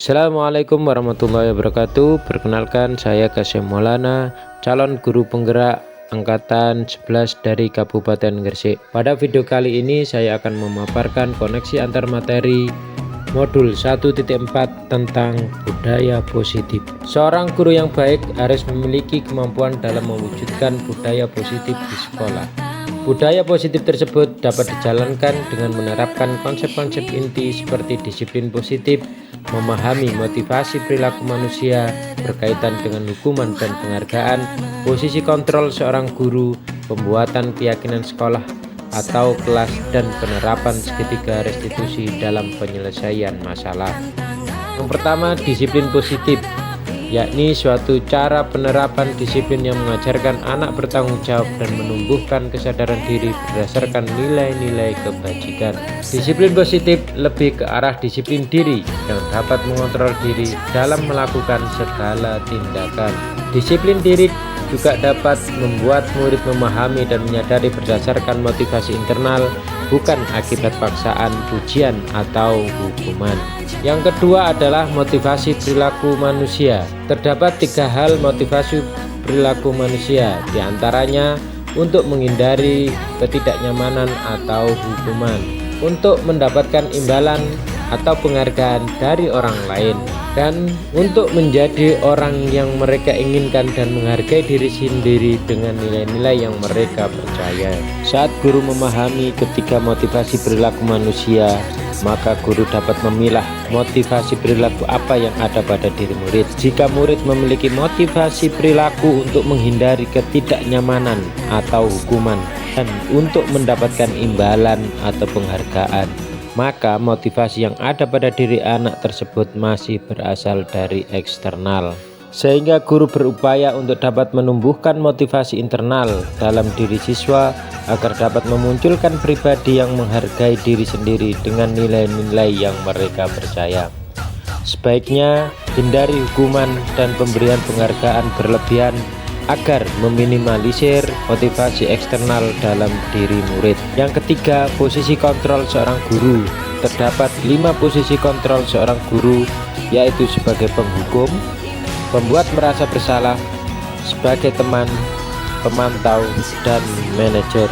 Assalamualaikum warahmatullahi wabarakatuh. Perkenalkan, saya Kasim Maulana, calon guru penggerak angkatan 11 dari Kabupaten Gresik. Pada video kali ini saya akan memaparkan koneksi antar materi modul 1.4 tentang budaya positif. Seorang guru yang baik harus memiliki kemampuan dalam mewujudkan budaya positif di sekolah. Budaya positif tersebut dapat dijalankan dengan menerapkan konsep-konsep inti seperti disiplin positif, memahami motivasi perilaku manusia berkaitan dengan hukuman dan penghargaan, posisi kontrol seorang guru, pembuatan keyakinan sekolah atau kelas, dan penerapan segitiga restitusi dalam penyelesaian masalah. Yang pertama, disiplin positif, yakni suatu cara penerapan disiplin yang mengajarkan anak bertanggung jawab dan menumbuhkan kesadaran diri berdasarkan nilai-nilai kebajikan. Disiplin positif lebih ke arah disiplin diri yang dapat mengontrol diri dalam melakukan segala tindakan. Disiplin diri juga dapat membuat murid memahami dan menyadari berdasarkan motivasi internal, bukan akibat paksaan, pujian, atau hukuman. Yang kedua adalah motivasi perilaku manusia. Terdapat 3 hal motivasi perilaku manusia, diantaranya untuk menghindari ketidaknyamanan atau hukuman, untuk mendapatkan imbalan atau penghargaan dari orang lain, dan untuk menjadi orang yang mereka inginkan dan menghargai diri sendiri dengan nilai-nilai yang mereka percaya. Saat guru memahami ketiga motivasi perilaku manusia, maka guru dapat memilah motivasi perilaku apa yang ada pada diri murid. Jika murid memiliki motivasi perilaku untuk menghindari ketidaknyamanan atau hukuman dan untuk mendapatkan imbalan atau penghargaan, maka motivasi yang ada pada diri anak tersebut masih berasal dari eksternal, sehingga guru berupaya untuk dapat menumbuhkan motivasi internal dalam diri siswa agar dapat memunculkan pribadi yang menghargai diri sendiri dengan nilai-nilai yang mereka percaya. Sebaiknya hindari hukuman dan pemberian penghargaan berlebihan agar meminimalisir motivasi eksternal dalam diri murid. Yang ketiga, posisi kontrol seorang guru. Terdapat 5 posisi kontrol seorang guru, yaitu sebagai penghukum, pembuat merasa bersalah, sebagai teman, pemantau, dan manajer.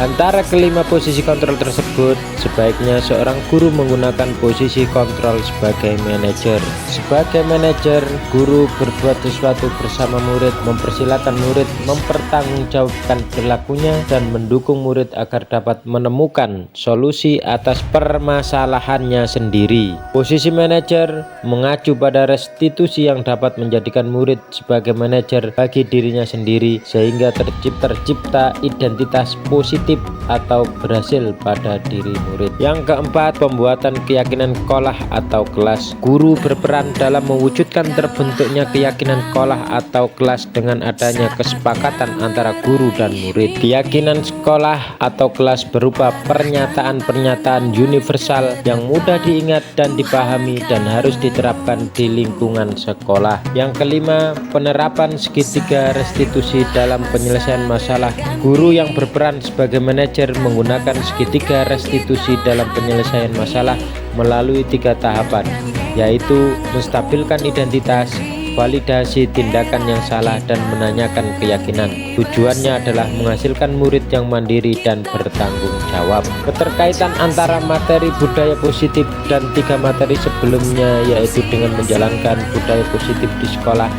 Antara kelima posisi kontrol tersebut, sebaiknya seorang guru menggunakan posisi kontrol sebagai manajer. Sebagai manajer, guru berbuat sesuatu bersama murid, mempersilahkan murid mempertanggungjawabkan perilakunya, dan mendukung murid agar dapat menemukan solusi atas permasalahannya sendiri. Posisi manajer mengacu pada restitusi yang dapat menjadikan murid sebagai manajer bagi dirinya sendiri, sehingga tercipta identitas positif atau berhasil pada diri murid. Yang keempat, pembuatan keyakinan sekolah atau kelas. Guru berperan dalam mewujudkan terbentuknya keyakinan sekolah atau kelas dengan adanya kesepakatan antara guru dan murid. Keyakinan sekolah atau kelas berupa pernyataan-pernyataan universal yang mudah diingat dan dipahami dan harus diterapkan di lingkungan sekolah. Yang kelima, penerapan segitiga restitusi dalam penyelesaian masalah. Guru yang berperan sebagai manajer menggunakan segitiga restitusi dalam penyelesaian masalah melalui 3 tahapan, yaitu menstabilkan identitas, validasi tindakan yang salah, dan menanyakan keyakinan. Tujuannya adalah menghasilkan murid yang mandiri dan bertanggung jawab. Keterkaitan antara materi budaya positif dan 3 materi sebelumnya, yaitu dengan menjalankan budaya positif di sekolah,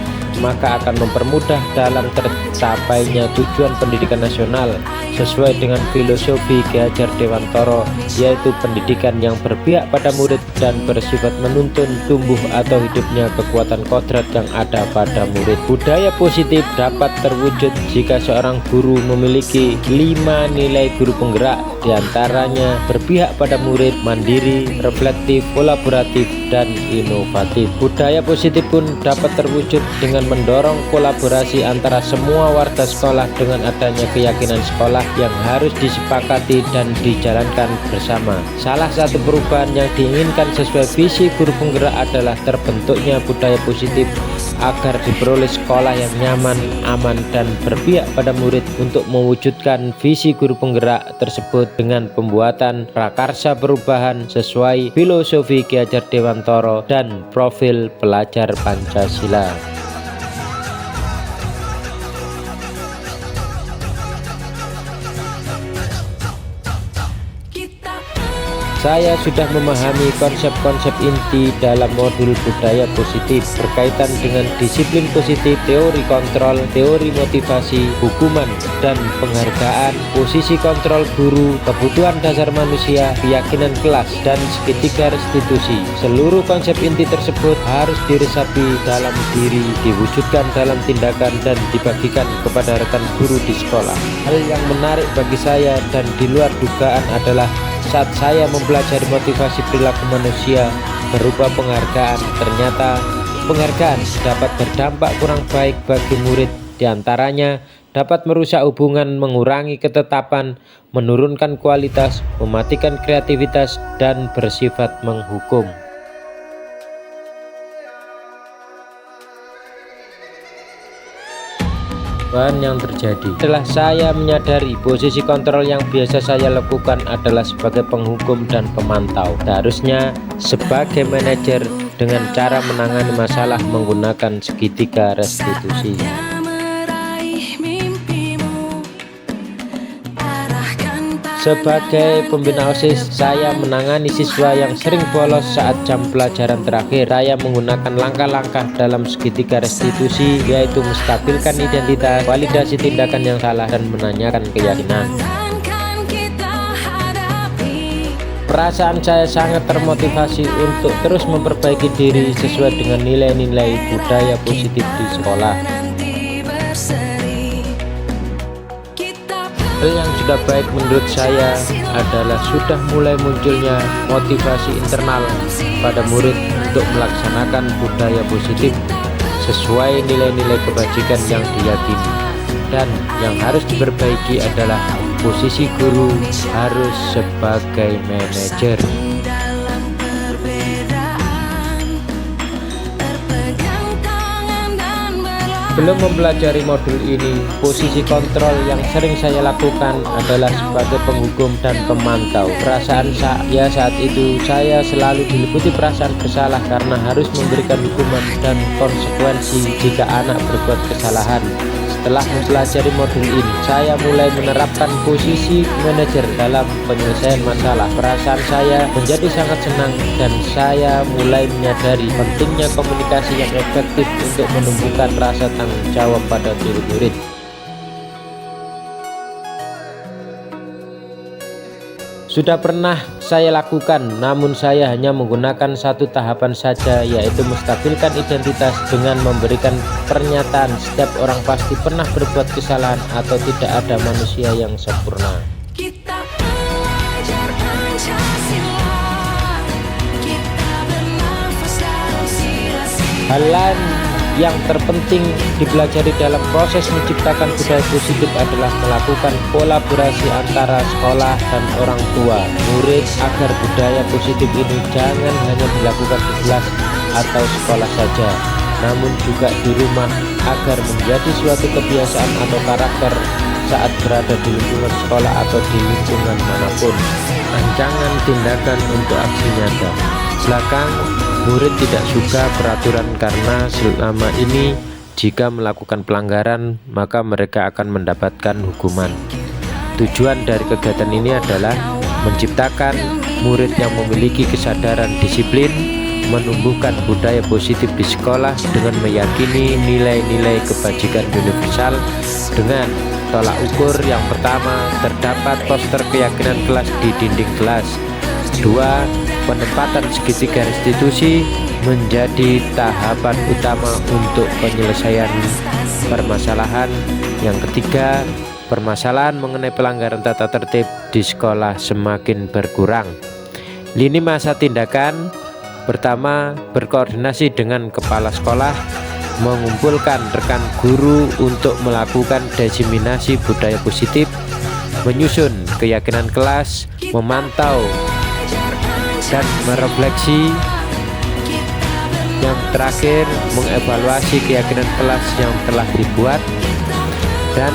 maka akan mempermudah dalam tercapainya tujuan pendidikan nasional sesuai dengan filosofi Ki Hajar Dewantara, yaitu pendidikan yang berpihak pada murid dan bersifat menuntun tumbuh atau hidupnya kekuatan kodrat yang ada pada murid. Budaya positif dapat terwujud jika seorang guru memiliki 5 nilai guru penggerak, diantaranya berpihak pada murid, mandiri, reflektif, kolaboratif, dan inovatif. Budaya positif pun dapat terwujud dengan mendorong kolaborasi antara semua warga sekolah dengan adanya keyakinan sekolah yang harus disepakati dan dijalankan bersama. Salah satu perubahan yang diinginkan sesuai visi guru penggerak adalah terbentuknya budaya positif agar diperoleh sekolah yang nyaman, aman, dan berpihak pada murid untuk mewujudkan visi guru penggerak tersebut dengan pembuatan prakarsa perubahan sesuai filosofi Ki Hajar Dewantara dan profil pelajar Pancasila. Saya sudah memahami konsep-konsep inti dalam modul budaya positif berkaitan dengan disiplin positif, teori kontrol, teori motivasi, hukuman dan penghargaan, posisi kontrol guru, kebutuhan dasar manusia, keyakinan kelas, dan segitiga restitusi. Seluruh konsep inti tersebut harus diresapi dalam diri, diwujudkan dalam tindakan, dan dibagikan kepada rekan guru di sekolah. Hal yang menarik bagi saya dan di luar dugaan adalah saat saya mempelajari motivasi perilaku manusia berupa penghargaan, ternyata penghargaan dapat berdampak kurang baik bagi murid, diantaranya dapat merusak hubungan, mengurangi ketetapan, menurunkan kualitas, mematikan kreativitas, dan bersifat menghukum. Yang terjadi setelah saya menyadari posisi kontrol yang biasa saya lakukan adalah sebagai penghukum dan pemantau, seharusnya sebagai manajer dengan cara menangani masalah menggunakan segitiga restitusi. Sebagai pembina OSIS, saya menangani siswa yang sering bolos saat jam pelajaran terakhir. Saya menggunakan langkah-langkah dalam segitiga restitusi, yaitu menstabilkan identitas, validasi tindakan yang salah, dan menanyakan keyakinan. Perasaan saya sangat termotivasi untuk terus memperbaiki diri sesuai dengan nilai-nilai budaya positif di sekolah. Hal yang sudah baik menurut saya adalah sudah mulai munculnya motivasi internal pada murid untuk melaksanakan budaya positif sesuai nilai-nilai kebajikan yang diyakini. Dan yang harus diperbaiki adalah posisi guru harus sebagai manajer. Belum mempelajari modul ini, posisi kontrol yang sering saya lakukan adalah sebagai penghukum dan pemantau. Perasaan saya saat itu, saya selalu diliputi perasaan bersalah karena harus memberikan hukuman dan konsekuensi jika anak berbuat kesalahan. Setelah mempelajari modul ini, saya mulai menerapkan posisi manajer dalam penyelesaian masalah. Perasaan saya menjadi sangat senang dan saya mulai menyadari pentingnya komunikasi yang efektif untuk menumbuhkan rasa tanggung jawab pada murid-murid. Sudah pernah saya lakukan, namun saya hanya menggunakan satu tahapan saja, yaitu menstabilkan identitas dengan memberikan pernyataan setiap orang pasti pernah berbuat kesalahan atau tidak ada manusia yang sempurna. Hal lain yang terpenting dipelajari dalam proses menciptakan budaya positif adalah melakukan kolaborasi antara sekolah dan orang tua murid agar budaya positif ini jangan hanya dilakukan di kelas atau sekolah saja, namun juga di rumah agar menjadi suatu kebiasaan atau karakter saat berada di lingkungan sekolah atau di lingkungan manapun. Rancangan tindakan untuk aksi nyata. Belakang, murid tidak suka peraturan karena selama ini jika melakukan pelanggaran maka mereka akan mendapatkan hukuman. Tujuan dari kegiatan ini adalah menciptakan murid yang memiliki kesadaran disiplin, menumbuhkan budaya positif di sekolah dengan meyakini nilai-nilai kebajikan universal. Dengan tolak ukur yang pertama, terdapat poster keyakinan kelas di dinding kelas. 2. Penempatan segitiga restitusi menjadi tahapan utama untuk penyelesaian permasalahan. Yang ketiga, permasalahan mengenai pelanggaran tata tertib di sekolah semakin berkurang. Lini masa tindakan pertama, berkoordinasi dengan kepala sekolah, mengumpulkan rekan guru untuk melakukan diseminasi budaya positif, menyusun keyakinan kelas, memantau dan merefleksi Yang terakhir, mengevaluasi keyakinan kelas yang telah dibuat. Dan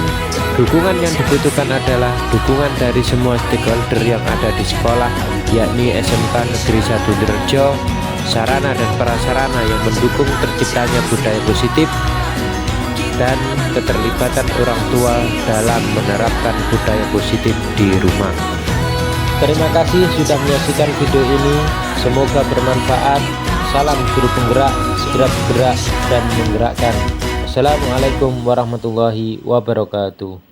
dukungan yang dibutuhkan adalah dukungan dari semua stakeholder yang ada di sekolah, yakni SMK Negeri 1 Direjo, sarana dan prasarana yang mendukung terciptanya budaya positif, dan keterlibatan orang tua dalam menerapkan budaya positif di rumah. Terima kasih sudah menyaksikan video ini, semoga bermanfaat. Salam guru penggerak, segera bergerak dan menggerakkan. Assalamualaikum warahmatullahi wabarakatuh.